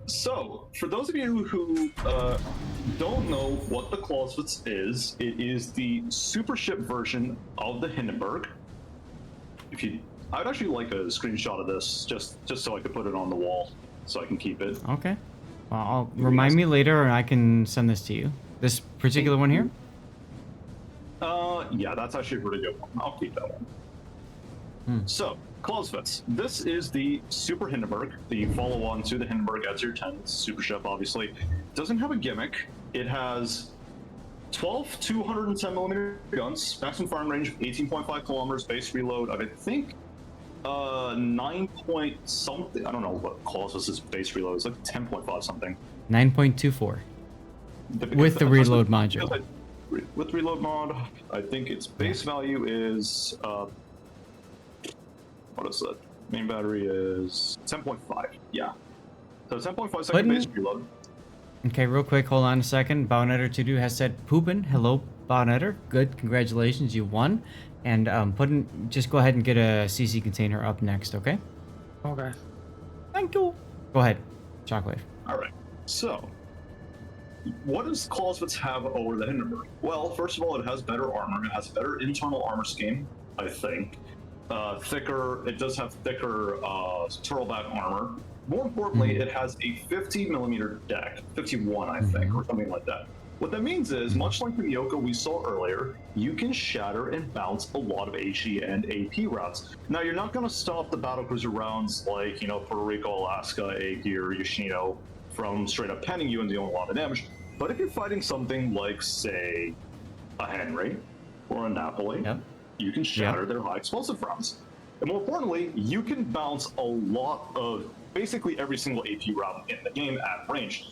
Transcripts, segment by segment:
So, for those of you who don't know what the Clausewitz is, it is the super ship version of the Hindenburg. I'd actually like a screenshot of this just so I could put it on the wall, so I can keep it. Okay. Well, I'll remind me later, and I can send this to you. This particular one here. Yeah, that's actually a pretty good one. I'll keep that one. So, Clausewitz. This is the Super Hindenburg, the follow-on to the Hindenburg SR-10. It's a super ship, obviously. It doesn't have a gimmick. It has 12 210mm guns, maximum firing range of 18.5 kilometers, base reload of, I think, 9 point something. I don't know what Clausewitz's base reload is, like 10.5 something. 9.24. With the reload module. With reload mod, I think its base value is what is that? Main battery is 10.5. Yeah. So 10.5 second base reload. Okay, real quick, hold on a second. Bownetter22 has said poopin'. Hello, Bownetter. Good, congratulations, you won. And just go ahead and get a CC container up next, okay? Okay. Thank you. Go ahead, Shockwave. All right. So, what does Clausewitz have over the Hindenburg? Well, first of all, it has better armor. It has better internal armor scheme, I think. It does have thicker turtleback armor. More importantly, it has a 50mm deck, 51, I think, or something like that. What that means is, much like the Myoko we saw earlier, you can shatter and bounce a lot of HE and AP rounds. Now, you're not going to stop the battlecruiser rounds like, Puerto Rico, Alaska, AP, or Yoshino from straight up penning you and dealing a lot of damage. But if you're fighting something like, say, a Henry or a Napoli, you can shatter their high explosive rounds. And more importantly, you can bounce a lot of basically every single AP round in the game at range.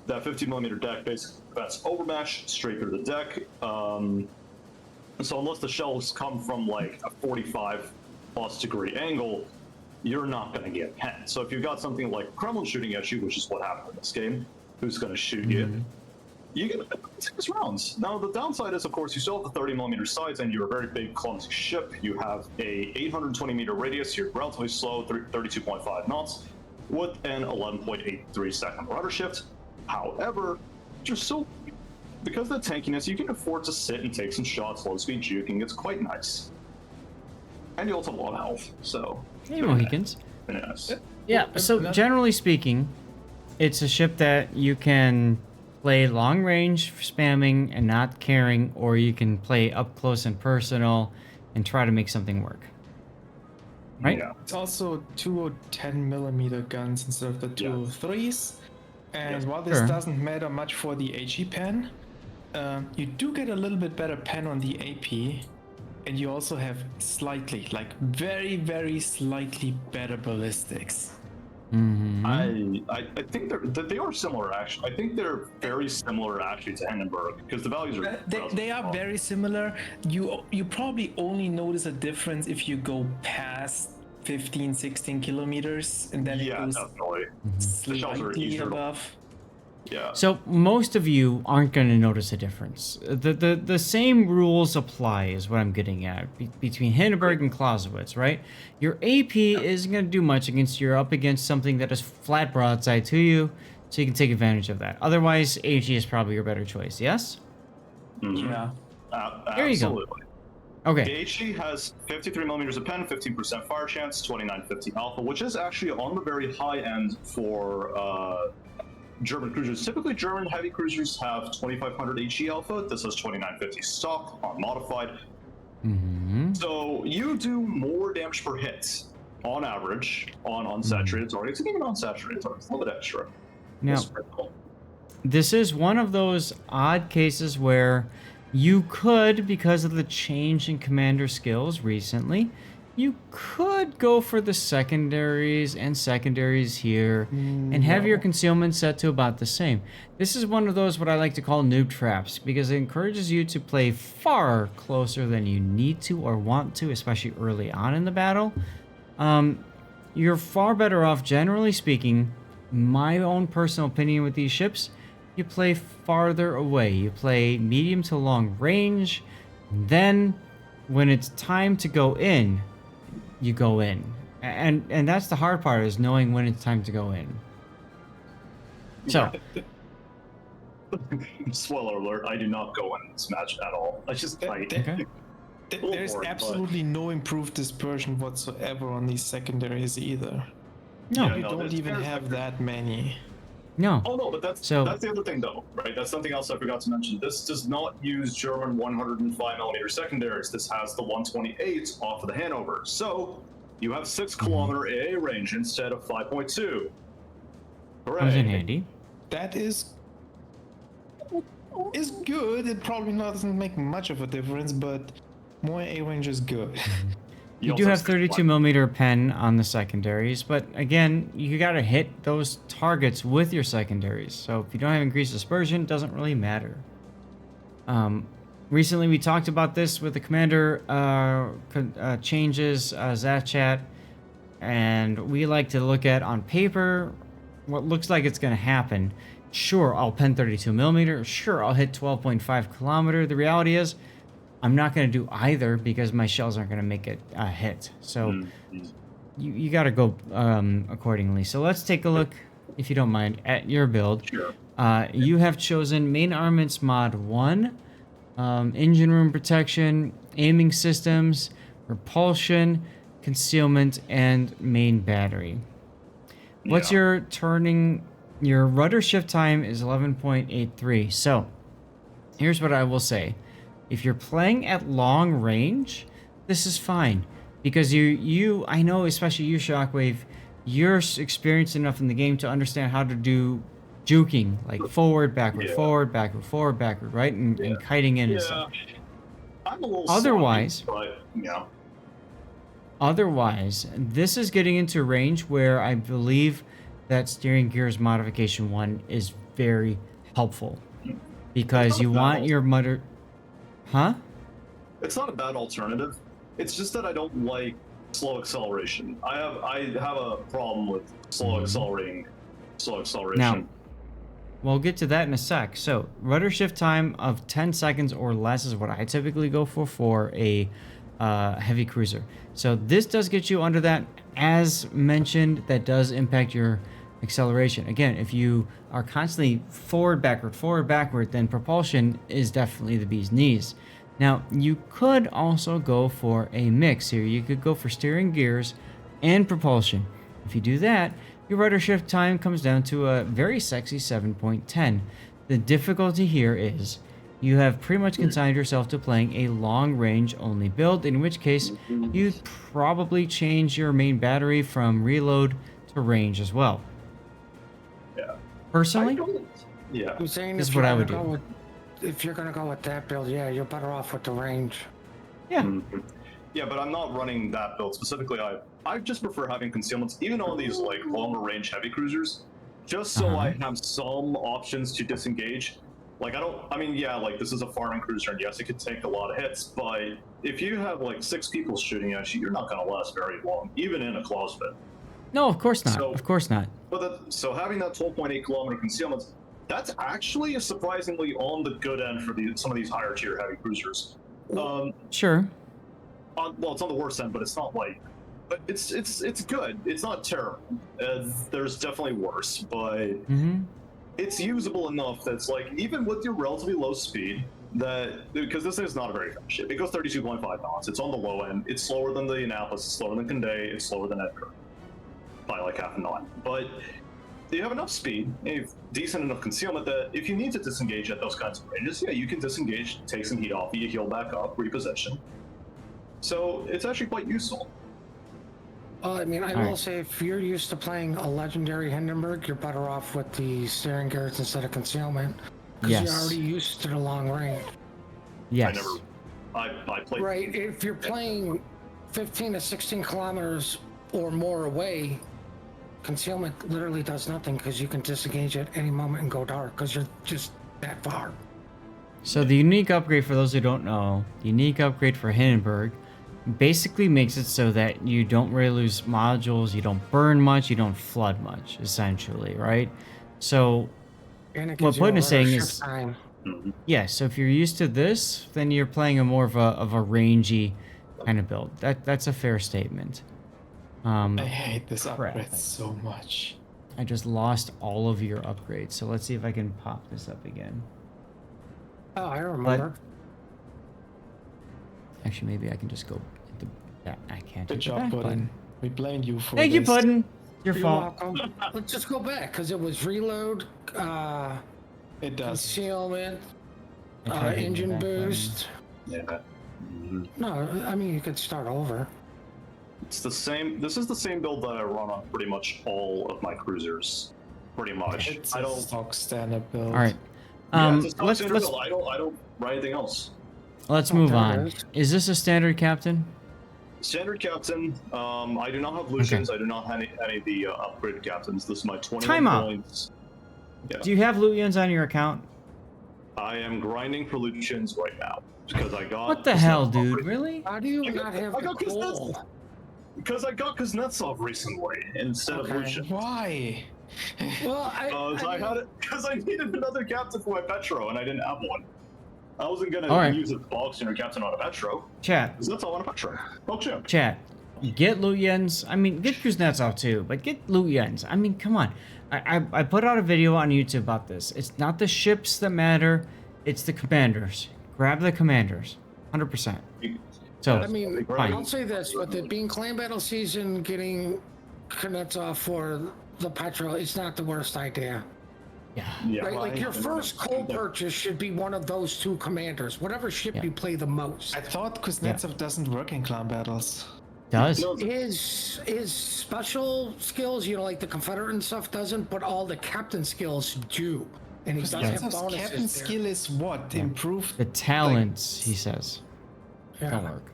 That 50mm deck basically prevents overmatch straight through the deck. So unless the shells come from like a 45 plus degree angle, you're not going to get penned. So if you've got something like Kremlin shooting at you, which is what happened in this game, who's going to shoot you, you get 6 rounds. Now, the downside is, of course, you still have the 30mm sides, and you're a very big, clumsy ship. You have a 820-meter radius. You're relatively slow, 32.5 knots, with an 11.83 second rudder shift. However, because of the tankiness, you can afford to sit and take some shots, low-speed juking. It's quite nice. And you also have a lot of health, so... Hey, Mohicans. Nice. Yeah, so generally speaking, it's a ship that you can play long range spamming and not caring, or you can play up close and personal and try to make something work. Right? Yeah. It's also 2 10mm guns instead of the 2 3s. And while this doesn't matter much for the HE pen, you do get a little bit better pen on the AP, and you also have slightly, like very, very slightly better ballistics. I think they are similar, actually. I think they're very similar, actually, to Hindenburg, because the values are... They are very similar. You probably only notice a difference if you go past 15, 16 kilometers, and then it goes slightly above. Yeah. So most of you aren't going to notice a difference. The same rules apply is what I'm getting at between Hindenburg and Clausewitz, right? Your AP isn't going to do much against you're up against something that is flat broadside to you, so you can take advantage of that. Otherwise, HE is probably your better choice, yes? Yeah. There you go. Okay. The HE has 53mm of pen, 15% fire chance, 2950 alpha, which is actually on the very high end for German cruisers. Typically, German heavy cruisers have 2500 HE alpha. This has 2950 stock, unmodified. So you do more damage per hit on average on unsaturated targets, and even unsaturated targets, a little bit extra. Now, this is one of those odd cases where you could, because of the change in commander skills recently, you could go for the secondaries here and have your concealment set to about the same. This is one of those what I like to call noob traps, because it encourages you to play far closer than you need to or want to, especially early on in the battle. You're far better off, generally speaking, my own personal opinion with these ships, you play farther away. You play medium to long range. Then when it's time to go in, you go in. And that's the hard part, is knowing when it's time to go in. So, spoiler alert, I do not go in this match at all. I just fight. okay. There's absolutely no improved dispersion whatsoever on these secondaries either. No. Yeah, You no, don't there's even very have secondary. that many. No. Oh no, but that's So- the other thing though, right? That's something else I forgot to mention. This does not use German 105mm secondaries. This has the 128 off of the Hanover. So you have 6 kilometer AA range instead of 5.2. Comes in Hooray. handy. That is good. It probably doesn't make much of a difference, but more A range is good. You also do have 6 32 millimeter pen on the secondaries, but again, you gotta hit those targets with your secondaries. So if you don't have increased dispersion, it doesn't really matter. Recently we talked about this with the commander changes, Zatchat, and we like to look at on paper what looks like it's gonna happen. Sure, I'll pen 32 millimeter. Sure, I'll hit 12.5 kilometer. The reality is, I'm not going to do either because my shells aren't going to make it a hit. So you got to go accordingly. So let's take a look, if you don't mind, at your build. Sure. You have chosen main armaments mod 1, engine room protection, aiming systems, repulsion, concealment, and main battery. What's Yeah. your turning? Your rudder shift time is 11.83. So here's what I will say. If you're playing at long range, this is fine. Because I know, especially you, Shockwave, you're experienced enough in the game to understand how to do juking, like forward, backward, Yeah. forward, backward, forward, backward, right? And kiting in and Yeah. stuff. I'm a little Otherwise- sloppy, but yeah. Otherwise, this is getting into range where I believe that steering gears modification 1 is very helpful. Because you want your motor... Huh? It's not a bad alternative. It's just that I don't like slow acceleration. I have a problem with slow accelerating. Now, we'll get to that in a sec. So, rudder shift time of 10 seconds or less is what I typically go for a heavy cruiser. So this does get you under that. As mentioned, that does impact your acceleration. Again, if you are constantly forward, backward, then propulsion is definitely the bee's knees. Now, you could also go for a mix here. You could go for steering gears and propulsion. If you do that, your rudder shift time comes down to a very sexy 7.10. The difficulty here is you have pretty much consigned yourself to playing a long range only build, in which case you'd probably change your main battery from reload to range as well. Yeah. Personally, Yeah. I'm saying This if is what you're I would gonna do. go with- if you're gonna go with that build, yeah, you're better off with the range. yeah. Mhm. Yeah, but I'm not running that build specifically. I just prefer having concealments, even on these like longer range heavy cruisers, just so I have some options to disengage. Like like this is a farming cruiser, and yes, it could take a lot of hits, but if you have like 6 people shooting at you, you're not going to last very long, even in a Clausewicz. No, of course not. So- Of course not. But so having that 12.8 kilometer concealment, that's actually surprisingly on the good end for some of these higher tier heavy cruisers. Sure. Well, it's on the worst end, but it's not like, but it's good. It's not terrible. There's definitely worse, but Mm-hmm. it's usable enough that's like, even with your relatively low speed, that because this is not a very fast ship. It goes 32.5 knots. It's on the low end. It's slower than the Annapolis. It's slower than Condé. It's slower than Edgar by like half a knot. But you have enough speed, and you have decent enough concealment that if you need to disengage at those kinds of ranges, yeah, you can disengage, take some heat off you, heal back up, reposition. So it's actually quite useful. I mean, I All will right. say if you're used to playing a legendary Hindenburg, you're better off with the steering gears instead of concealment. Because Yes. you're already used to the long range. Yes. I played. Right, if you're playing 15 to 16 kilometers or more away, concealment literally does nothing because you can disengage at any moment and go dark because you're just that far. So the unique upgrade, for those who don't know, the unique upgrade for Hindenburg basically makes it so that you don't really lose modules, you don't burn much, you don't flood much, essentially, right? So, And it What gives you Putin a is saying rudder is- shift time. yeah, so if you're used to this, then you're playing a more of a rangy kind of build. That's a fair statement. I hate this Crap. upgrade so much. I just lost all of your upgrades. So let's see if I can pop this up again. Oh, I remember. Actually, maybe I can just go into that. I can't. Good hit the job, back Puddin. button. We blame you for Thank you, this. Puddin. Your You're fault. welcome. Let's just go back because it was reload, It does. concealment, I tried hitting the engine back button. boost. Yeah. Mhm. No, I mean you could start over. It's the same. This is the same build that I run on pretty much all of my cruisers. Pretty much. It's I a don't. stock standard build. All right. Yeah, it's a stock Let's standard build. I don't write anything else. let's Oh, move there it on. is. Is this a standard captain? Standard captain. I do not have Lucians. I do not have any of the upgraded captains. This is my 21 Time out. points. Yeah. Do you have Lutyens on your account? I am grinding for Lucians right now because I got. What the hell, dude? Really? How do you I got- not have I the got coal? Because I got Kuznetsov recently instead of Okay. Lucian. Why? Well, I had it because I needed another captain for my Petro and I didn't have one. I wasn't gonna All right. use a bog standard captain on a Petro Chat. because that's all on a Petro. Oh, champ. Chat. Get Lutyens. I mean, get Kuznetsov too, but get Lutyens. I mean, come on. I put out a video on YouTube about this. It's not the ships that matter. It's the commanders. Grab the commanders. 100%. So, I mean, fine. I'll say this: with it being clan battle season, getting Kuznetsov for the Petro, it's not the worst idea. yeah. Yeah. Right? Like your Right. first coal purchase should be one of those two commanders, whatever ship Yeah. you play the most. I thought Kuznetsov doesn't work in clan battles. Does. No, His special skills, you know, like the Confederate and stuff, doesn't, but all the captain skills do, and he does have Kuznetsov's bonuses captain there. skill is what? Improved. The talents, he says, Yeah. don't work.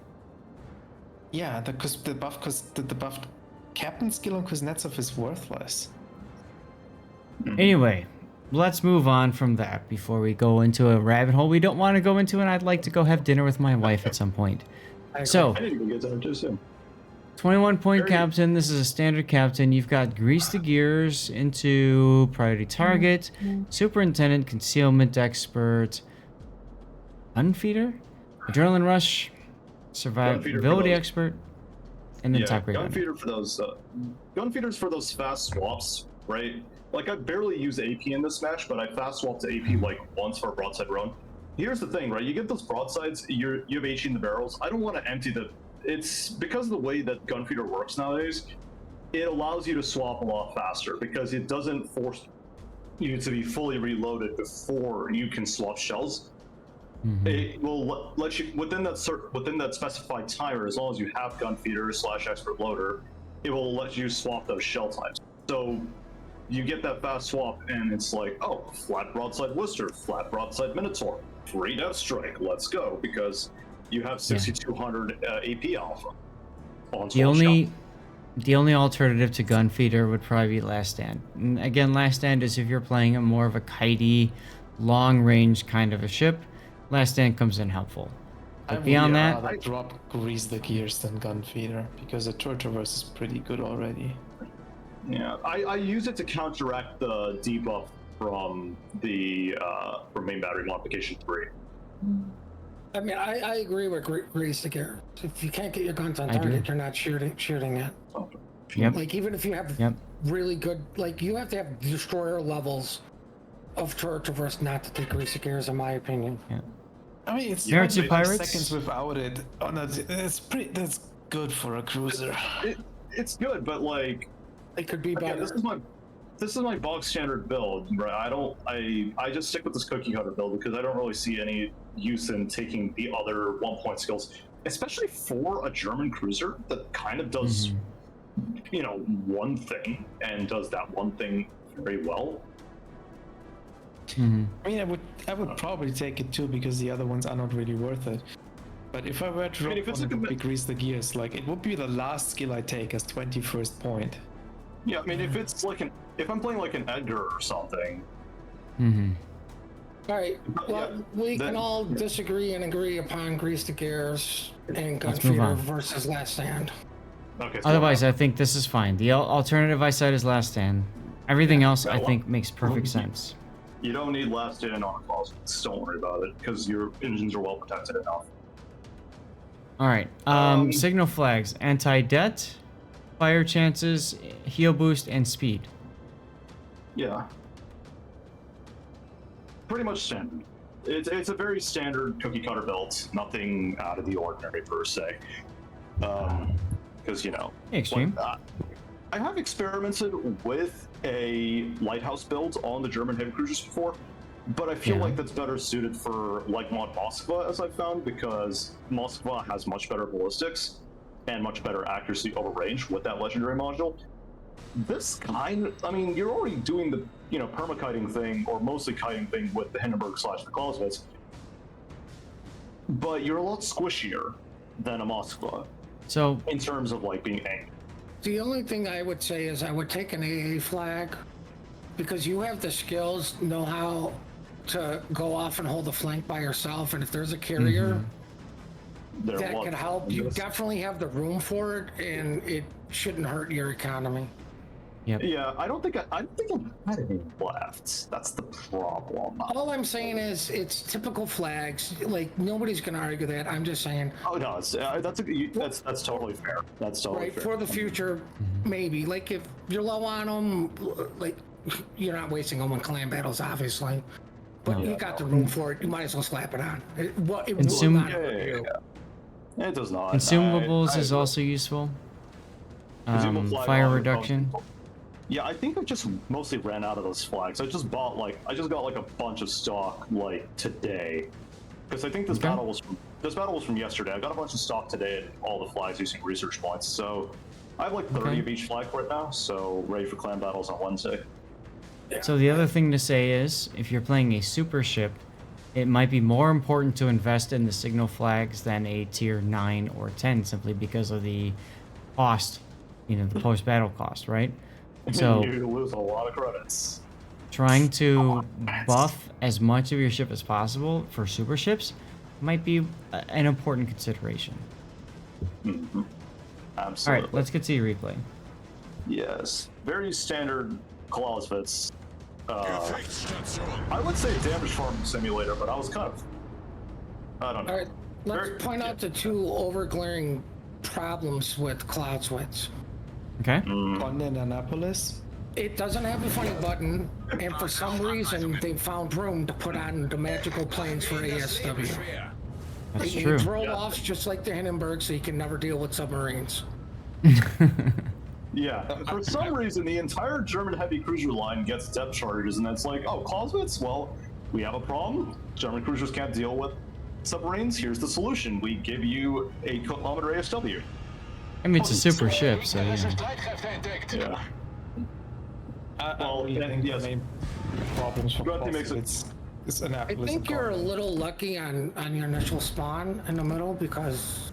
Yeah, the buff captain skill on Kuznetsov is worthless. Anyway, let's move on from that before we go into a rabbit hole we don't want to go into, and I'd like to go have dinner with my wife at some point. I agree. So, I need to go get dinner too soon. 21-point Very- captain. This is a standard captain. You've got grease the gears into priority target, superintendent, concealment expert, gunfeeder, adrenaline rush, survivability those- expert, and then Yeah, top grade. gunfeeder for those. Gunfeeders for those fast swaps, right? Like I barely use AP in this match, but I fast swapped to AP like once for a broadside run. Here's the thing, right? You get those broadsides, you have HE in the barrels. I don't want to empty the. It's because of the way that gunfeeder works nowadays. It allows you to swap a lot faster because it doesn't force you to be fully reloaded before you can swap shells. It will let you within that specified timer, as long as you have gunfeeder / expert loader, it will let you swap those shell types. So you get that fast swap, and it's like, oh, flat broadside Worcester, flat broadside Minotaur, free death strike, let's go, because you have 6200 AP alpha. On The 12 only shell. the only alternative to gunfeeder would probably be last stand. And again, last stand is if you're playing a more of a kitey, long range kind of a ship. Last stand comes in helpful. But beyond would that, rather drop grease the gears than gunfeeder because the Turtleverse is pretty good already. Yeah, I use it to counteract the debuff from the from main battery modification 3. I mean, I agree with grease the gear. If you can't get your guns on I do. target, you're not shooting it. yep. Like even if you have Yep. really good, like you have to have destroyer levels of turret traverse not to take grease the gears, in my opinion. I mean, it's Heresy 25 Pirates? seconds without it. Oh, no, that's good for a cruiser. It's good, but like It could be again, better. this is my box standard build, right? I just stick with this cookie cutter build because I don't really see any use in taking the other 1-point skills, especially for a German cruiser that kind of does, you know, one thing and does that one thing very well. I mean, I would probably take it too because the other ones are not really worth it. But if I were to drop if it's one, a it would be commit- grease the gears. Like it would be the last skill I take as 21st point. Yeah, I mean, if I'm playing like an Edgar or something, All right. Well, Yeah, we then- can all disagree and agree upon grease the gears and Let's move gunfeeder on. versus last stand. okay. So Otherwise, I think this is fine. The alternative I said is last stand. Everything else I well- think makes perfect sense. you don't need last in on a Clausewicz. Don't worry about it because your engines are well protected enough. All right. Signal flags, anti-det, fire chances, heal boost, and speed. Yeah. Pretty much standard. It's a very standard cookie cutter build. Nothing out of the ordinary per se. Because Extreme. Like, I have experimented with a lighthouse build on the German heavy cruisers before, but I feel like that's better suited for like mod Moskva, as I've found, because Moskva has much better ballistics and much better accuracy over range with that legendary module. This I mean, you're already doing the perma-kiting thing, or mostly kiting thing with the Hindenburg / the Clausewicz, but you're a lot squishier than a Moskva. So in terms of like being angry. The only thing I would say is I would take an AA flag, because you have the skills, know how to go off and hold the flank by yourself, and if there's a carrier, that could help. You definitely have the room for it, and it shouldn't hurt your economy. Yep. Yeah, I don't think I've had any left. That's the problem. All I'm saying is it's typical flags. Like, nobody's gonna argue that. I'm just saying. Oh no, that's totally fair. That's totally right fair. for the future, maybe. Like, if you're low on them, like, you're not wasting them on clan battles, obviously. But you got the room for it. You might as well slap it on. It will not hurt you. It does not. Consumables is also useful. Fire reduction. Yeah, I think I just mostly ran out of those flags. I just got like a bunch of stock like today, because I think this battle was from yesterday. I got a bunch of stock today and all the flags using research points. So I have like 30 of each flag right now. So ready for clan battles on Wednesday. So the other thing to say is, if you're playing a super ship, it might be more important to invest in the signal flags than a tier 9 or 10, simply because of the cost, the post-battle cost, right? So you lose a lot of credits. Trying to buff as much of your ship as possible for super ships might be an important consideration. Mm-hmm. Absolutely. All right, let's get to your replay. Yes, very standard Clausewicz. I would say damage farming simulator, but I was I don't know. All right, let's point out the two over-glaring problems with Clausewicz. Okay. On Annapolis. It doesn't have a funny button, and for some reason they found room to put on the magical planes for ASW. That's They true. throw offs just like the Hindenburg, so you can never deal with submarines. Yeah, for some reason the entire German heavy cruiser line gets depth charges, and it's like, oh, Clausewitz? Well, we have a problem. German cruisers can't deal with submarines. Here's the solution. We give you 8 kilometer ASW. I mean, it's a super ship, so yeah. Yeah. Well, yes. The main problems for Clausewitz is I Annapolis. think you're a little lucky on your initial spawn in the middle, because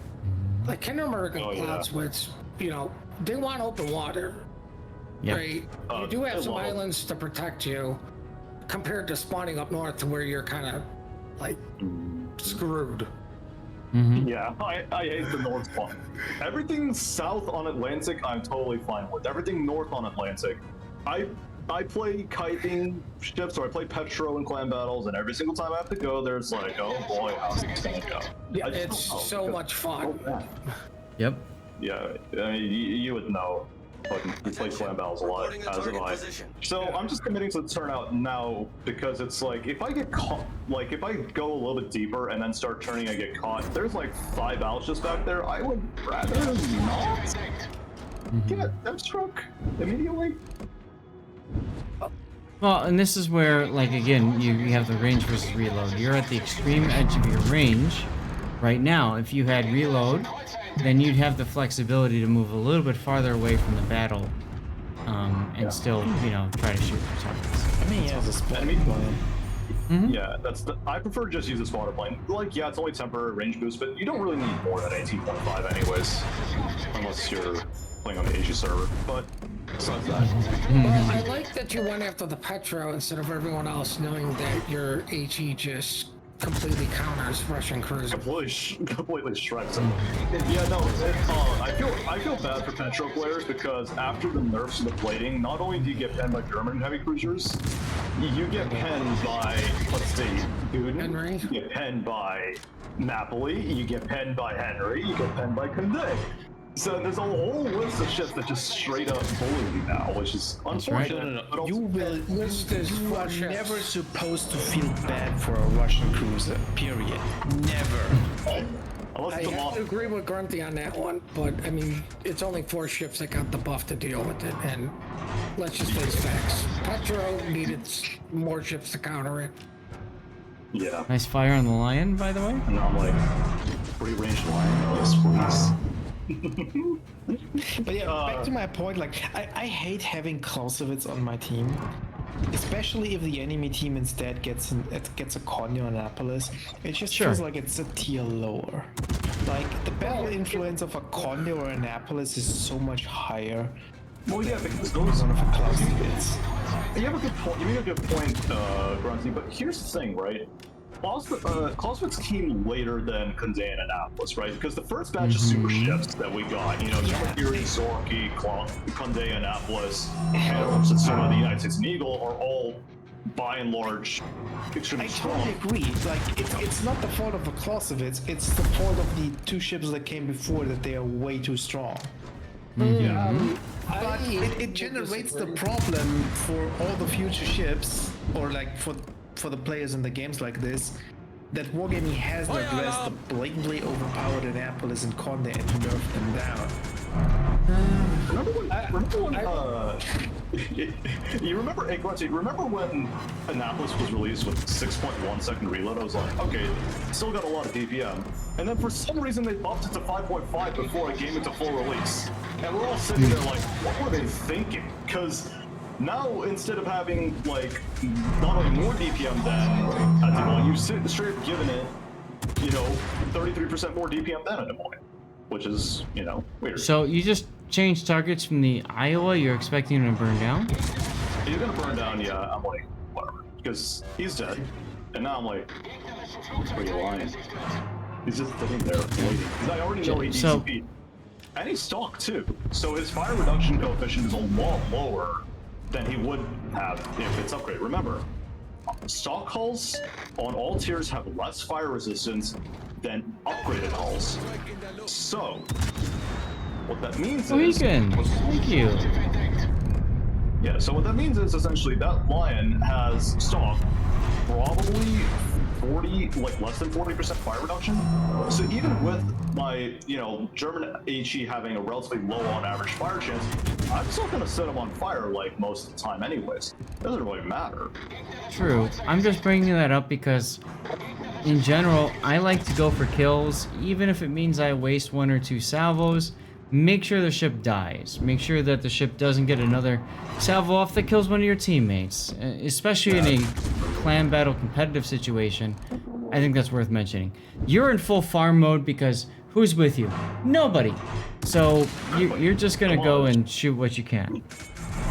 like Hindenburg and Clausewitz, they want open water. Yep. Right? You do have some islands to protect you, compared to spawning up north to where you're kind of like screwed. Mm-hmm. Yeah, I hate the North spawn. Everything south on Atlantic, I'm totally fine with. Everything north on Atlantic, I play kiting ships, or I play Petro in clan battles, and every single time I have to go, there's like, oh boy, how's this gonna go? Yeah, it's so much fun. Yep. Yeah, I mean, you would know. We play clan battles a lot, as have I. So I'm just committing to the turnout now, because it's like, if I get caught, like if I go a little bit deeper and then start turning and get caught, there's like 5 owls just back there. I would rather not get them struck immediately. Well, and this is where, like, again, you have the range versus reload. You're at the extreme edge of your range right now. If you had reload, then you'd have the flexibility to move a little bit farther away from the battle, and still, try to shoot your targets. I mean, he has a spotting plane. Mm-hmm. Yeah, I prefer to just use a spotter plane. Like, yeah, it's only temporary range boost, but you don't really need more than 18.5 anyways, unless you're playing on the Asia server. But besides that, Well, I like that you went after the Petro instead of everyone else, knowing that your HE just completely counters Russian cruisers. completely strikes them. Yeah, no, I feel bad for Petro players, because after the nerfs to the plating, not only do you get penned by German heavy cruisers, you get penned by, let's see, Guden, Henry. you get penned by Napoli, you get penned by Henry, you get penned by Condé. So there's a whole list of ships that just straight up bully you now, which is That's right. unfortunate. But also, You will. List is You four are ships. never supposed to feel bad for a Russian cruiser. Period. Never. unless I it's a have mob. to agree with Grunty on that one, but I mean, it's only 4 ships that got the buff to deal with it, and let's just face facts. Petro needed more ships to counter it. Yeah. Nice fire on the Lion, by the way. And I'm like, free range line, yes, please. But yeah, back to my point. Like, I hate having Clausewicz on my team, especially if the enemy team instead gets a Conde or Annapolis. It just Sure. feels like it's a tier lower. Like the battle influence of a Conde or Annapolis is so much higher Well, yeah, because than those. one of a Clausewitz. You have a good point. You make a good point, Grunty. But here's the thing, right? Clausewitz came later than Conde and Annapolis, right? Because the first batch of super ships that we got, you know, Yuri, Zorky, Conde, Annapolis, and Satsuma, the United States and Eagle, are all by and large extremely I strong. totally agree. Like it's not the fault of the Clausewitz. It's the fault of the 2 ships that came before that they are way too strong. But it generates the problem for all the future ships, or like for the players in the games like this, that Wargaming has to address the blatantly overpowered Annapolis and Conde and nerf them down. You remember, hey, Grunty, remember when Annapolis was released with 6.1 second reload? I was like, okay, still got a lot of DPM. And then for some reason they bumped it to 5.5 before I came into full release. And we're all sitting there like, what were they thinking? Because now, instead of having, like, not only more DPM than a Des Moines, you straight up giving it, you know, 33% more DPM than a Des Moines, which is, you know, weird. So you just changed targets from the Iowa. You're expecting him to burn down. He's gonna burn down, yeah, I'm like, whatever. Because he's dead. And now I'm like, where are you lying? He's just sitting there waiting. Because I already know he needs So- to beat. And he's stocked too. So his fire reduction coefficient is a lot lower than he would have if it's upgraded. Remember, stock hulls on all tiers have less fire resistance than upgraded hulls. So, what that means is... Weekend. Thank you. Yeah, so what that means is essentially that Lion has stock probably 40, like less than 40% fire reduction. So even with my, you know, German HE having a relatively low on average fire chance, I'm still gonna set him on fire like most of the time anyways. Doesn't really matter. True. I'm just bringing that up because, in general, I like to go for kills, even if it means I waste 1 or 2 salvos. Make sure the ship dies. Make sure that the ship doesn't get another salvo off that kills one of your teammates. Especially in a clan battle competitive situation, I think that's worth mentioning. You're in full farm mode because who's with you? Nobody. So you're just gonna go and shoot what you can.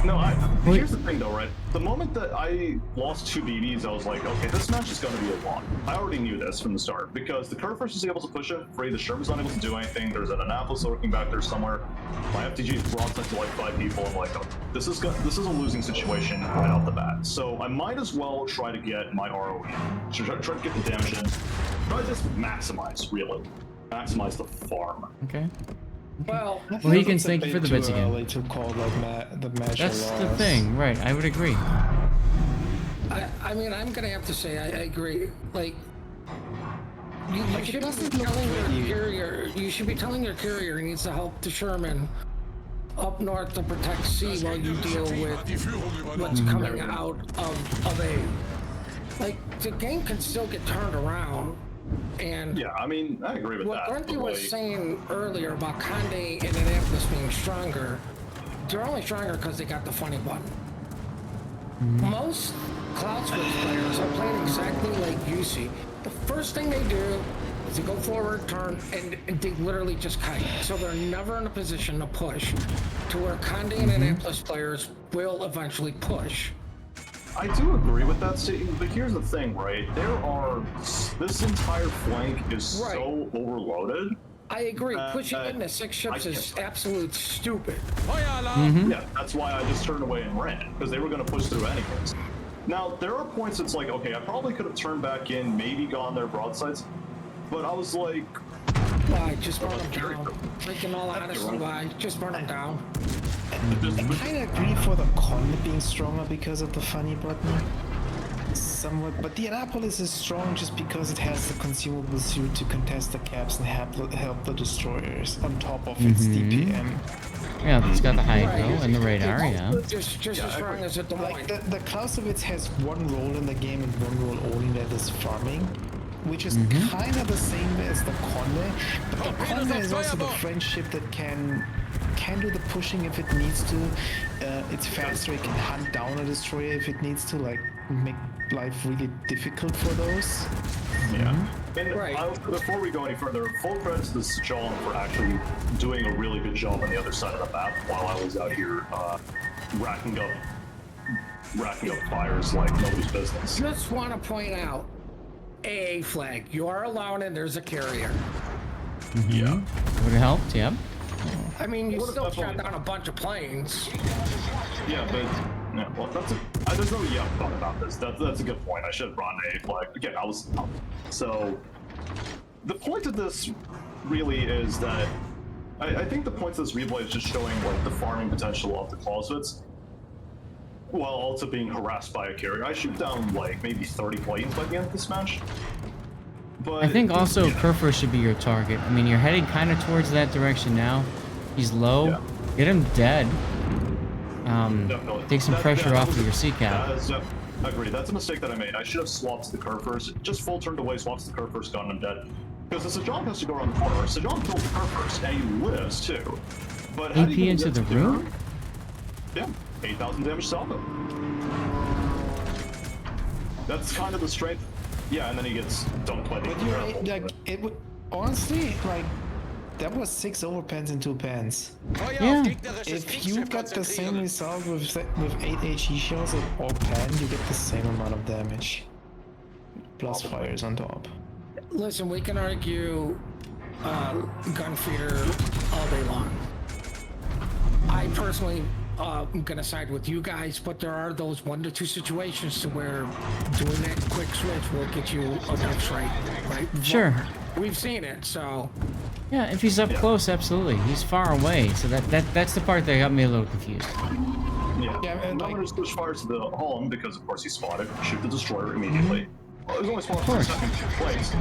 No, here's the thing though, right? The moment that I lost 2 BBs, I was like, okay, this match is going to be a lot. I already knew this from the start because the Curve First is able to push it free, the Sherman's not able to do anything, there's an Annapolis lurking back there somewhere. My FTG is broadside to like 5 people, I'm like, oh, this is a losing situation right off the bat. So I might as well try to get my ROE in, try to get the damage in, try to just maximize, really. Maximize the farm. Okay. Well, Higgins, thank you for the bits again. Early to call the match That's a the loss. thing, right? I would agree. I mean, I'm gonna have to say I agree. Like, you Like, it should doesn't be look telling your pretty. carrier. You should be telling your carrier he needs to help the Sherman up north to protect C while you deal with what's coming out of A. Like, the game can still get turned around. And Yeah, I mean, I agree with what that. Grunty but, was like, saying earlier about Conde and Annapolis being stronger, they're only stronger because they got the funny button. Most Clausewitz players are playing exactly like you see. The first thing they do is they go forward, turn, and they literally just kite. So they're never in a position to push, to where Conde and Annapolis players will eventually push. I do agree with that statement, but here's the thing, right? This entire flank is Right. so overloaded. I agree, pushing into 6 ships is absolute stupid. Yeah, that's why I just turned away and ran, because they were going to push through anyways. Now, there are points it's like, okay, I probably could have turned back in, maybe gone their broadsides, but I was like, Why? Just burn them down. Like, in all honesty, why? Just burn them down. I kind of agree for the Conde being stronger because of the funny button. Somewhat, but the Annapolis is strong just because it has the consumable suit to contest the caps and help the destroyers on top of its DPM. Yeah, it's got the hydro and the radar, yeah. Just as strong as it. Like the Clausewitz has one role in the game and one role only, that is farming, which is kind of the same as the Conde, but the Conde is also the French ship that can do the pushing if it needs to. It's faster, it can hunt down a destroyer if it needs to, like make life really difficult for those. Yeah. And before we go any further, full credit to this John for actually doing a really good job on the other side of the map while I was out here racking up fires like nobody's business. Just want to point out, AA flag. You are allowed in. There's a carrier. Yeah. Would have helped, yeah. I mean, you still shot down a bunch of planes. Yeah, but yeah, well, there's no thought about this. That's a good point. I should have brought an A flag. Again, so the point of this really is that I think the point of this replay is just showing like the farming potential of the Clausewitz, while also being harassed by a carrier. I shoot down like maybe 30 planes by the end of this match. But I think also Kerfer should be your target. I mean, you're heading kind of towards that direction now. He's low. Yeah. Get him dead. Definitely. Take some pressure off of your CCAP. I agree. That's a mistake that I made. I should have swapped to the curve first. Just full turned away, swapped to the curve first, gotten him dead. Because the Sejong has to go around the corner. Sejong killed the curve first, and he lives too. But AP into the room? Yeah, 8,000 damage salvo. That's kind of the strength. Yeah, and then he gets dumped by the But like, it would honestly, like, that was 6 overpens and 2 pens. Yeah. If you get the same result with 8 HE shells at all pen, you get the same amount of damage. Plus fires on top. Listen, we can argue gun feeder all day long. I personally I'm gonna side with you guys, but there are those 1 to 2 situations to where doing that quick switch will get you a gun strike, right? Sure. We've seen it, so. Yeah, if he's up close, absolutely. He's far away, so that's the part that got me a little confused. Yeah, and I'm gonna switch fires to the Holland because of course he's spotted. Shoot the destroyer immediately. Well, it was only spotted for the second place,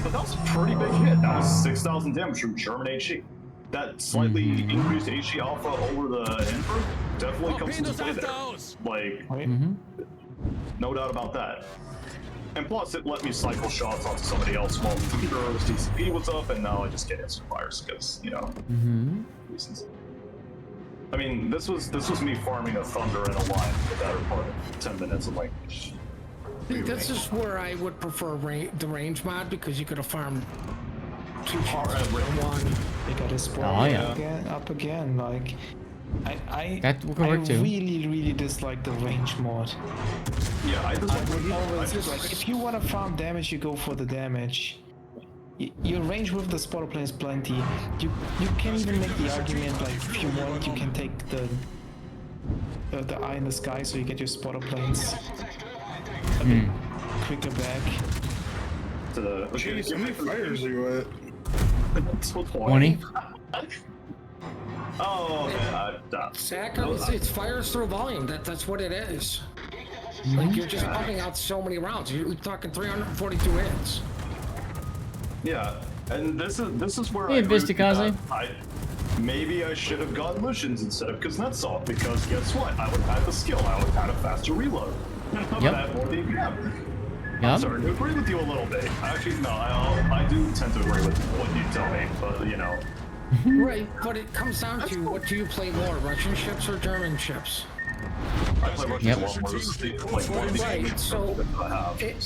but that was a pretty big hit. That was 6,000 damage from German HE. That slightly increased HE alpha over the Hindenburg definitely comes into play there. Like, no doubt about that. And plus, it let me cycle shots onto somebody else while Thunder's DCP was up, and now I just get instant fires because, you know, reasons. I mean, this was me farming a Thunder and a Lion for the better part of 10 minutes. I'm like, this is where I would prefer the range mod because you could have farmed 2 hard shots for 1. They got a spoiler up again. Like, I really dislike the range mod. Yeah, I would always like, if you want to farm damage, you go for the damage. Your range with the spotter plane is plenty. You can even make the argument, like, if you want, you can take the eye in the sky, so you get your spotter planes a bit quicker back. Jeez, how many fires are you at? 20. Oh man, Zach, it's fires through volume. That's what it is. Like, you're just pumping out so many rounds. You're talking 342 hits. Yeah, and this is where Hey, Vistakaze. Maybe I should have gotten Lucians instead of Kuznetsov, because guess what? I would have had the skill. I would have had a faster reload. And I would have had more DPM. I'm starting to agree with you a little bit. Actually, no, I do tend to agree with what you tell me, but you know. Right, but it comes down to what do you play more, Russian ships or German ships? I play Russian a lot more. Right, so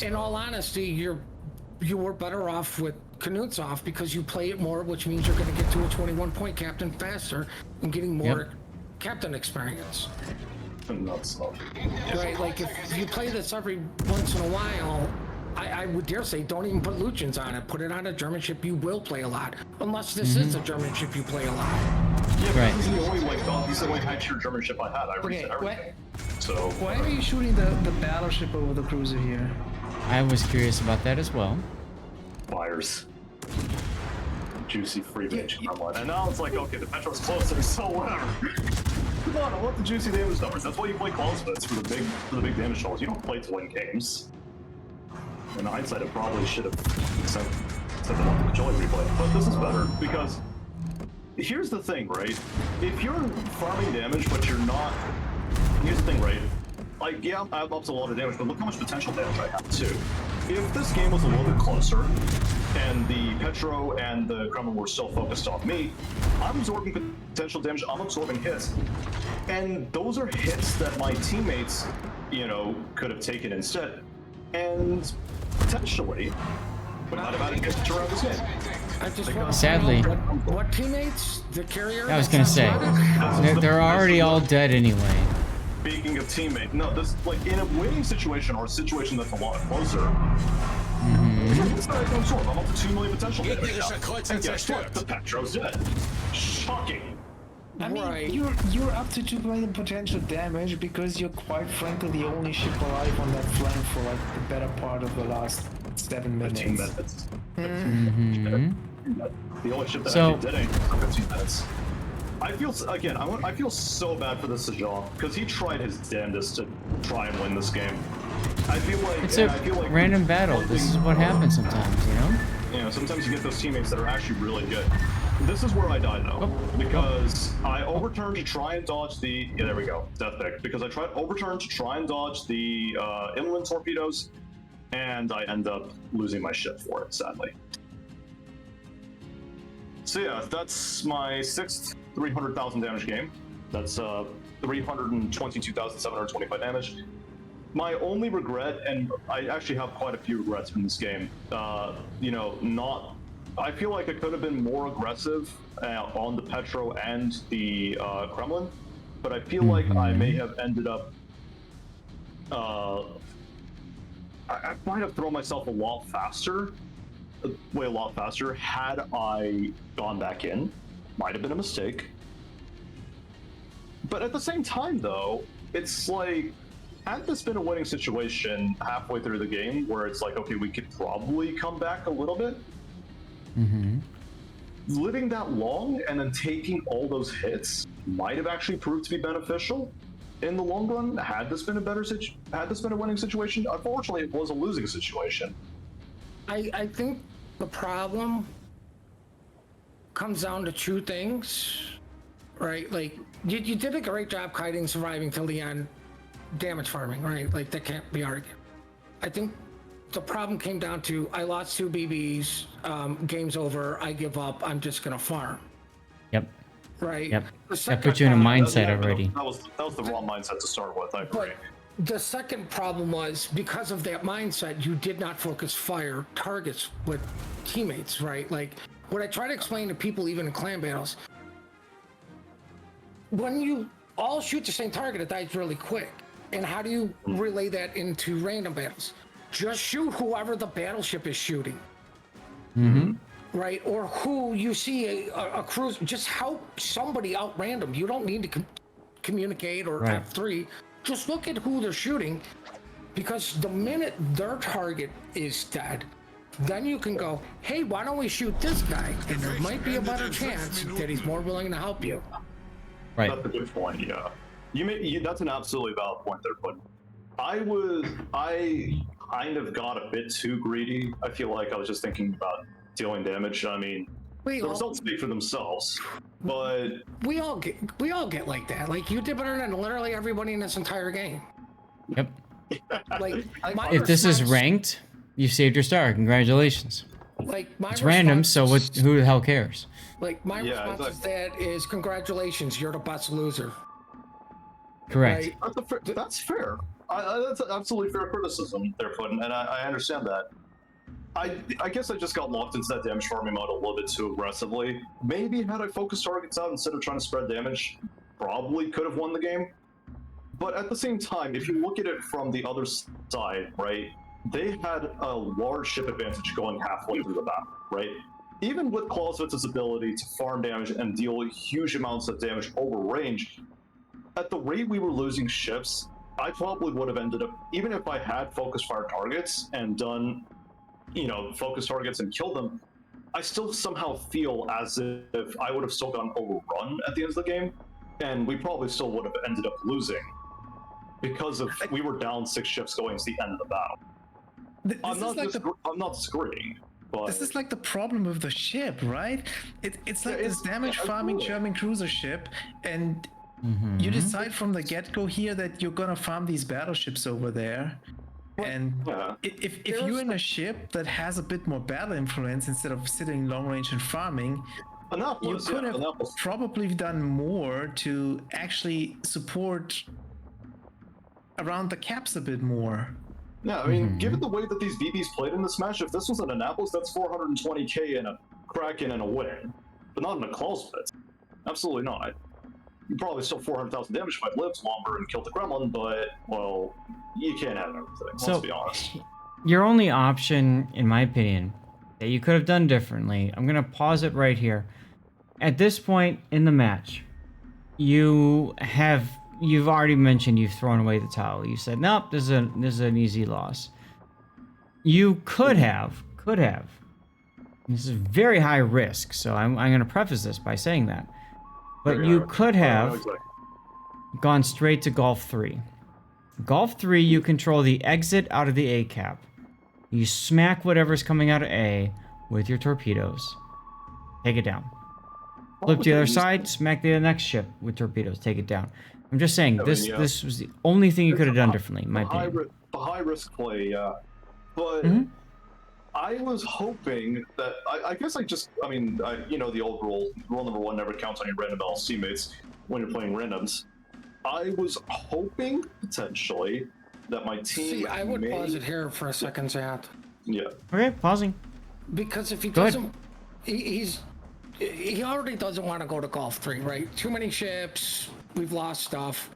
in all honesty, you were better off with Kuznetsov because you play it more, which means you're going to get to a 21-point captain faster and getting more captain experience. Right, like if you play this every once in a while, I would dare say don't even put Lucians on it. Put it on a German ship you will play a lot. Unless this is a German ship you play a lot. Yeah, right. This is the only high-tier German ship I had. I reset everything. So why are you shooting the battleship over the cruiser here? I was curious about that as well. Fires. juicy free range Kremlin. And now it's like, okay, the Petro's closer, so whatever. Come on, I want the juicy damage numbers. That's why you play Clausewicz for the big damage totals. You don't play to win games. In hindsight, it probably should have sent them off the Joy replay. But this is better because here's the thing, right? If you're farming damage, but you're not. Here's the thing, right? Like, yeah, I've upped a lot of damage, but look how much potential damage I have too. If this game was a little bit closer, and the Petro and the Kremlin were still focused on me, I'm absorbing potential damage, I'm absorbing hits. And those are hits that my teammates, you know, could have taken instead. And potentially, would not have had a hit around this game. I just want to Sadly. know what teammates? The carrier? I was gonna say, they're already all dead anyway. Speaking of teammate, no, this, like, in a winning situation or a situation that's a lot closer, I'm up to 2 million potential damage now. And guess what? The Petro's dead. Shocking. I mean, Right. you're up to 2 million potential damage because you're quite frankly the only ship alive on that flank for like the better part of the last 7 minutes. 15 minutes. Mm-hmm. The only ship that So- actually did anything for 15 minutes. I feel, again, I feel so bad for this Sajal, because he tried his damnedest to try and win this game. I feel like It's I feel like random battle. This is what happens sometimes, you know? You know, sometimes you get those teammates that are actually really good. This is where I died though, because I overturned to try and dodge the, yeah, there we go, death pick. Because I overturned to try and dodge the inland torpedoes, and I end up losing my ship for it, sadly. So yeah, that's my 6th 300,000 damage game. That's 322,725 damage. My only regret, and I actually have quite a few regrets from this game, you know, I feel like I could have been more aggressive on the Petro and the Kremlin, but I feel like I may have ended up, I might have thrown myself a lot faster had I gone back in. Might have been a mistake. But at the same time, though, it's like, had this been a winning situation halfway through the game where it's like, okay, we could probably come back a little bit, living that long and then taking all those hits might have actually proved to be beneficial in the long run. Had this been a winning situation? Unfortunately, it was a losing situation. I think the problem comes down to 2 things, right? Like, you did a great job kiting, surviving till the end, damage farming, right? Like, that can't be argued. I think the problem came down to, I lost 2 BBs, game's over, I give up, I'm just gonna farm. Yep. Right? Yep. The That put you in a problem- mindset already. That was the wrong mindset to start with, I agree. But the second problem was, because of that mindset, you did not focus fire targets with teammates, right? Like, what I try to explain to people, even in clan battles, when you all shoot the same target, it dies really quick. And how do you relay that into random battles? Just shoot whoever the battleship is shooting. Right? Or who you see a cruise, just help somebody out random. You don't need to communicate or Right. F3. Just look at who they're shooting, because the minute their target is dead, then you can go, hey, why don't we shoot this guy? And there might be a better chance that he's more willing to help you. Right. That's a good point. Yeah, that's an absolutely valid point there. But I kind of got a bit too greedy. I feel like I was just thinking about dealing damage. I mean, the results speak for themselves. But We all get like that. Like, you did better than literally everybody in this entire game. Yep. Like, my If this is response- ranked, you saved your star. Congratulations. like my It's random, so response- who the hell cares? Like, my Yeah, response to that is, congratulations, you're the best loser. Correct. Right? that's fair. That's an absolutely fair criticism there, Puddin', and I understand that. I guess I just got locked into that damage farming mode a little bit too aggressively. Maybe had I focused targets out instead of trying to spread damage, probably could have won the game. But at the same time, if you look at it from the other side, right, they had a large ship advantage going halfway through the battle, right? Even with Clausewitz's ability to farm damage and deal huge amounts of damage over range, at the rate we were losing ships, I probably would have ended up, even if I had focus fire targets and done, you know, focus targets and killed them, I still somehow feel as if I would have still gotten overrun at the end of the game, and we probably still would have ended up losing because of we were down 6 ships going to the end of the battle. I'm not disagreeing. But this is like the problem with the ship, right? It's like this damage farming German cruiser ship, and you decide from the get-go here that you're gonna farm these battleships over there. And if you're in a ship that has a bit more battle influence instead of sitting long range and farming, you could have probably done more to actually support around the caps a bit more. Yeah, I mean, given the way that these BBs played in this match, if this was an Annapolis, that's 420k and a Kraken and a win, but not in a Clausewitz. Absolutely not. You probably still 400,000 damage if I lived longer and killed the Kremlin, but, well, you can't have everything, let's be honest. Your only option, in my opinion, that you could have done differently, I'm going to pause it right here. At this point in the match, you've already mentioned you've thrown away the towel. You said, nope, this is an easy loss. You could have, this is very high risk, so I'm going to preface this by saying that. But you could have gone straight to Gulf 3. Gulf 3, you control the exit out of the A cap. You smack whatever's coming out of A with your torpedoes. Take it down. Flip to the other side, smack the next ship with torpedoes. Take it down. I'm just saying, this was the only thing you could have done differently, in my opinion. The high risk play, yeah. But I was hoping that you know the old rule number 1, never counts on your random LC mates when you're playing randoms. I was hoping potentially that my team. See, I would pause it here for a second, Zach. Yeah. Okay, pausing. Because if he doesn't, he already doesn't want to go to Gulf 3, right? Too many ships. We've lost stuff.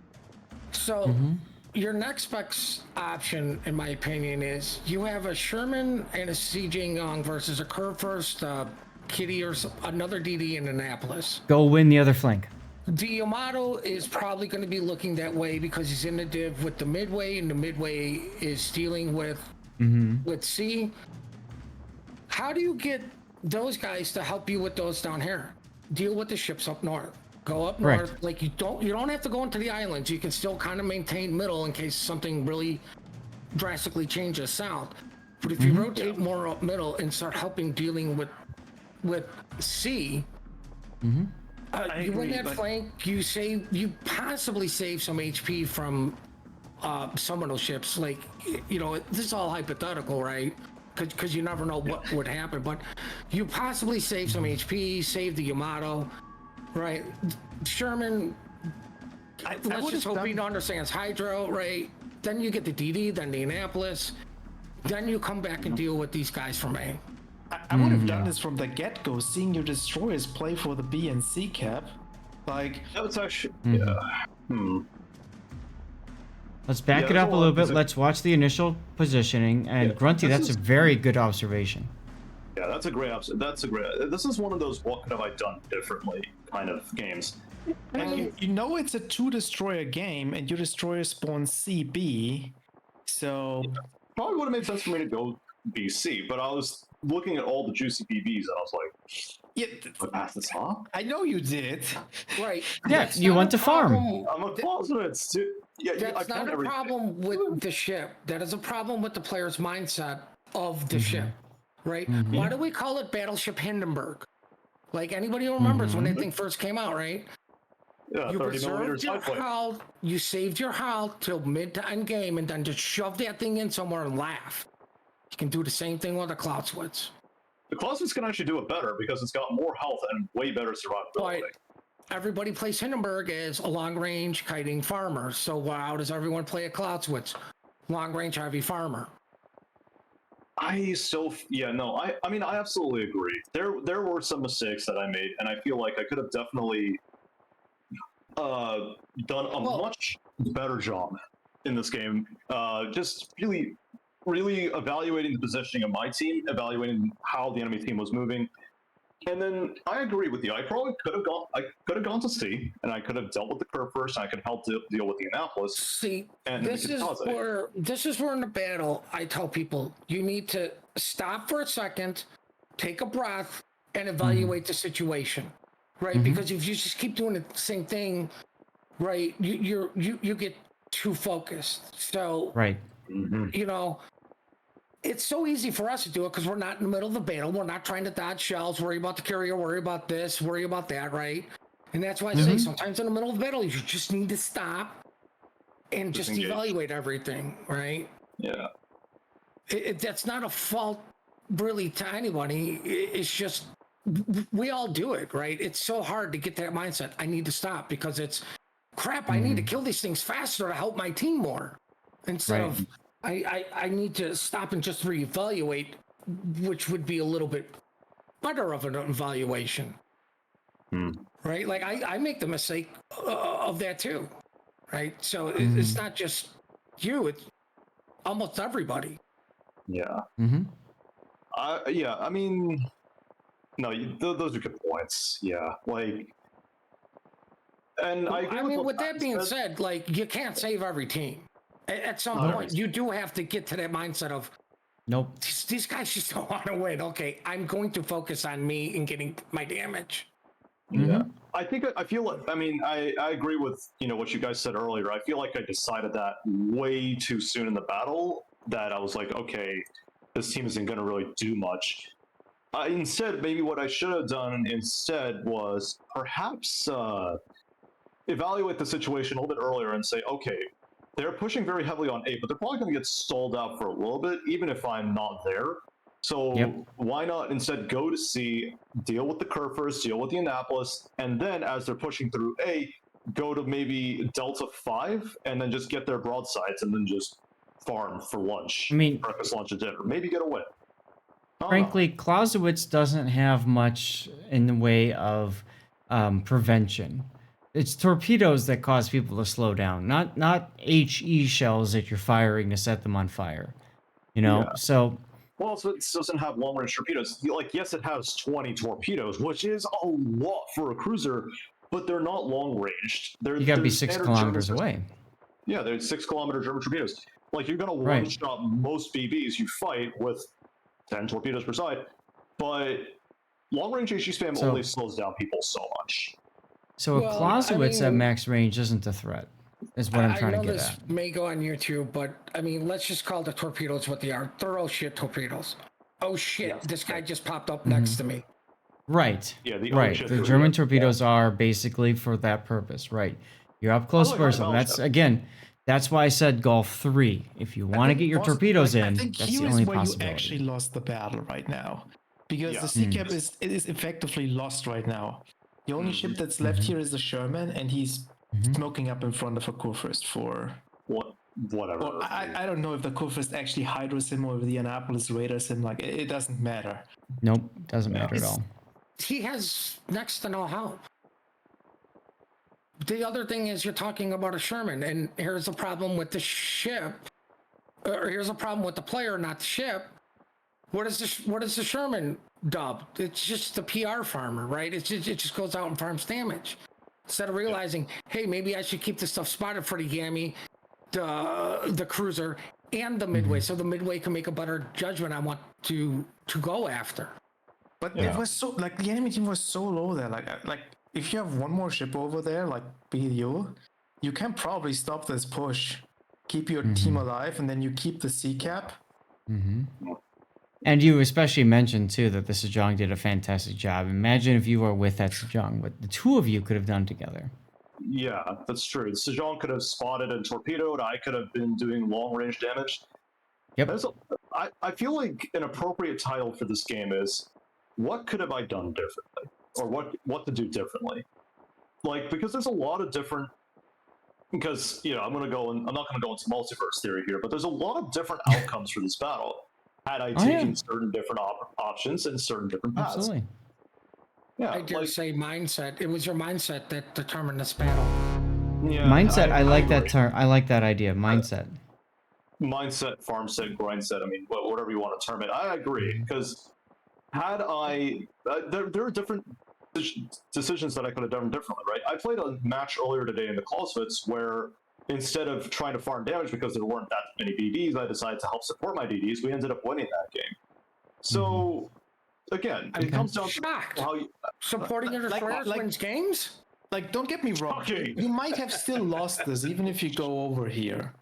So. Your next best option, in my opinion, is you have a Sherman and a CJ Young versus a curve first Kitty or another DD in Annapolis. Go win the other flank. The Yamato is probably going to be looking that way because he's in the div with the Midway, and the Midway is dealing with C. How do you get those guys to help you with those down here? Deal with the ships up north. Go up north. Right. Like you don't have to go into the islands. You can still kind of maintain middle in case something really drastically changes south. But if you rotate more up middle and start helping dealing with C, you win that flank. You possibly save some HP from some of those ships. Like, you know, this is all hypothetical, right? Because you never know what would happen. But you possibly save some HP, save the Yamato. Right, Sherman. Let's just hope he understands Hydro, right? Then you get the DD, then the Annapolis, then you come back and deal with these guys from A. I would have done this from the get-go, seeing your destroyers play for the B and C cap. Like that was actually Let's back it up a little bit. Let's watch the initial positioning. And Grunty, that's a very good observation. Yeah, that's a great. This is one of those what could have I done differently kind of games. And you know it's a 2-destroyer game, and your destroyer spawns CB, so probably would have made sense for me to go BC. But I was looking at all the juicy BBs, and I was like, I passed this off. I know you did. Right. Yeah, you want to farm. I'm a Clausewitz. That's not a problem with the ship. That is a problem with the player's mindset of the ship. Right? Why do we call it Battleship Hindenburg? Like anybody who remembers when that thing first came out, right? Yeah, you 30 reserved your hull, you saved your hull till mid to end game, and then just shove that thing in somewhere and laugh. You can do the same thing with the Clausewitz. The Clausewitz can actually do it better because it's got more health and way better survivability. But everybody plays Hindenburg as a long-range kiting farmer. So how does everyone play a Clausewitz? Long-range heavy farmer. I absolutely agree. There were some mistakes that I made, and I feel like I could have definitely done a much better job in this game. Just really evaluating the positioning of my team, evaluating how the enemy team was moving. And then I agree with you. I probably could have gone to C, and I could have dealt with the curve first, and I could help deal with the Annapolis. See, this is where in the battle I tell people you need to stop for a second, take a breath, and evaluate the situation, right? Because if you just keep doing the same thing, right, you get too focused. So, Right. you know, it's so easy for us to do it because we're not in the middle of the battle. We're not trying to dodge shells, worry about the carrier, worry about this, worry about that, right? And that's why I say sometimes in the middle of the battle, you just need to stop and just Disengage. evaluate everything, right? Yeah. That's not a fault really to anybody. It's just we all do it, right? It's so hard to get that mindset. I need to stop because it's crap. I need to kill these things faster to help my team more instead of I need to stop and just reevaluate, which would be a little bit better of an evaluation, right? Like I make the mistake of that too, right? So it's not just you; it's almost everybody. Yeah. Mm-hmm. Yeah. I mean, no, those are good points. Yeah. Like, and I agree mean, what with that Matt being said. said, like you can't save every team. At some No. point, you do have to get to that mindset of Nope. these guys just don't want to win. Okay, I'm going to focus on me and getting my damage. Yeah. I feel like, I mean, I agree with, what you guys said earlier. I feel like I decided that way too soon in the battle that I was like, okay, this team isn't going to really do much. Instead, maybe what I should have done instead was perhaps evaluate the situation a little bit earlier and say, okay, they're pushing very heavily on A, but they're probably going to get stalled out for a little bit, even if I'm not there. So why not instead go to C, deal with the curve first, deal with the Annapolis, and then as they're pushing through A, go to maybe Delta 5, and then just get their broadsides, and then just farm for lunch. I mean, breakfast, lunch, and dinner. Maybe get a win. Frankly, Clausewitz doesn't have much in the way of prevention. It's torpedoes that cause people to slow down, not HE shells that you're firing to set them on fire. So Well, also, it doesn't have long-range torpedoes. Like, yes, it has 20 torpedoes, which is a lot for a cruiser, but they're not long-ranged. you got to be 6 kilometers away. Yeah, they're 6-kilometer German torpedoes. Like, you're going to one-shot most BBs you fight with 10 torpedoes per side, but long-range HE spam only slows down people so much. So a Clausewitz at max range isn't a threat, is what I'm trying to get this at. may go on YouTube, but I mean, let's just call the torpedoes what they are. Thorough shit torpedoes. Oh shit, this guy just popped up next to me. Right. Yeah, the German torpedoes are basically for that purpose, right? You're up close personal. That's why I said Gulf 3. If you want to get your torpedoes in, that's the only possibility. You actually lost the battle right now, because the sea cap is effectively lost right now. The only ship that's left here is the Sherman, and he's smoking up in front of a Kurfürst for whatever. Well, I don't know if the Kurfürst actually hydros him or if the Annapolis radars him. Like, it doesn't matter. Nope, doesn't matter at all. He has next to no help. The other thing is you're talking about a Sherman, and here's a problem with the ship, or here's a problem with the player, not the ship. What is the Sherman dub? It's just the PR farmer, right? It just goes out and farms damage. Instead of realizing, hey, maybe I should keep this stuff spotted for the Yami, the cruiser, and the Midway, so the Midway can make a better judgment on what to go after. But it was so, like, the enemy team was so low there. Like if you have one more ship over there, like BDO, you can probably stop this push, keep your team alive, and then you keep the sea cap. And you especially mentioned, too, that the Sejong did a fantastic job. Imagine if you were with that Sejong, what the two of you could have done together. Yeah, that's true. Sejong could have spotted and torpedoed. I could have been doing long-range damage. Yep. I feel like an appropriate title for this game is, what could have I done differently? Or what to do differently? Like, because there's a lot of different... Because, I'm not going to go into multiverse theory here, but there's a lot of different outcomes for this battle. Had I taken certain different options and certain different paths. Absolutely. Yeah, I dare say mindset. It was your mindset that determined this battle. Yeah, mindset. I like that term. I like that idea. Mindset. Mindset, farm set, grind set. I mean, whatever you want to term it. I agree, because had I, there are different decisions that I could have done differently, right? I played a match earlier today in the Clausewitz where instead of trying to farm damage because there weren't that many DDs, I decided to help support my DDs. We ended up winning that game. So again, I'm it comes down to shocked. how you. Supporting your players wins games? Like, don't get me wrong. Okay. You might have still lost this even if you go over here.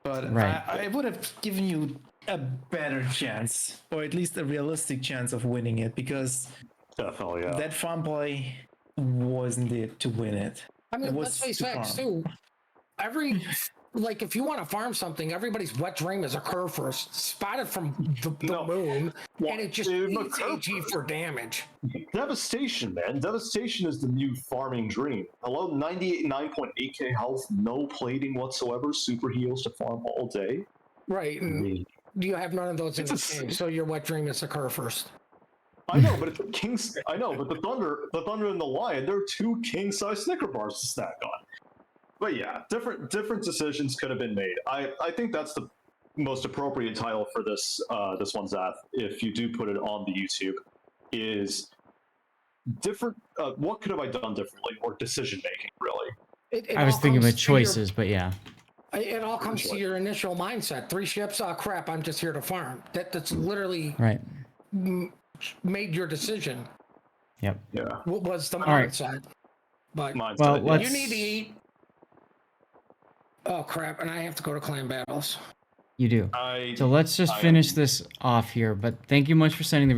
But Right. I would have given you a better chance, or at least a realistic chance of winning it, because Definitely, yeah. that farm play wasn't it to win it. I mean, It let's was face to facts farm. too. Like, if you want to farm something, everybody's wet dream is a curve first, spotted from the moon, and it just eats AG for damage. Devastation, man. Devastation is the new farming dream. Hello, 9.8k health, no plating whatsoever, super heals to farm all day. Right, and you have none of those in It's this game, so your wet dream is a curve first. I know, but it's the kings. I know, but the thunder and the lion, they're two king-size Snicker bars to stack on. But yeah, different decisions could have been made. I think that's the most appropriate title for this one, Zath, if you do put it on the YouTube, is different. What could have I done differently, or decision making, really? I was thinking about choices, but yeah. It all comes to your initial mindset. 3 ships, oh crap, I'm just here to farm. That's literally Right. made your decision. Yep. Yeah. What was the right. mindset? But Mindset, Well, yeah. let's. you need to eat. Oh crap, and I have to go to clan battles. You do. So let's just finish this off here. But thank you much for sending the.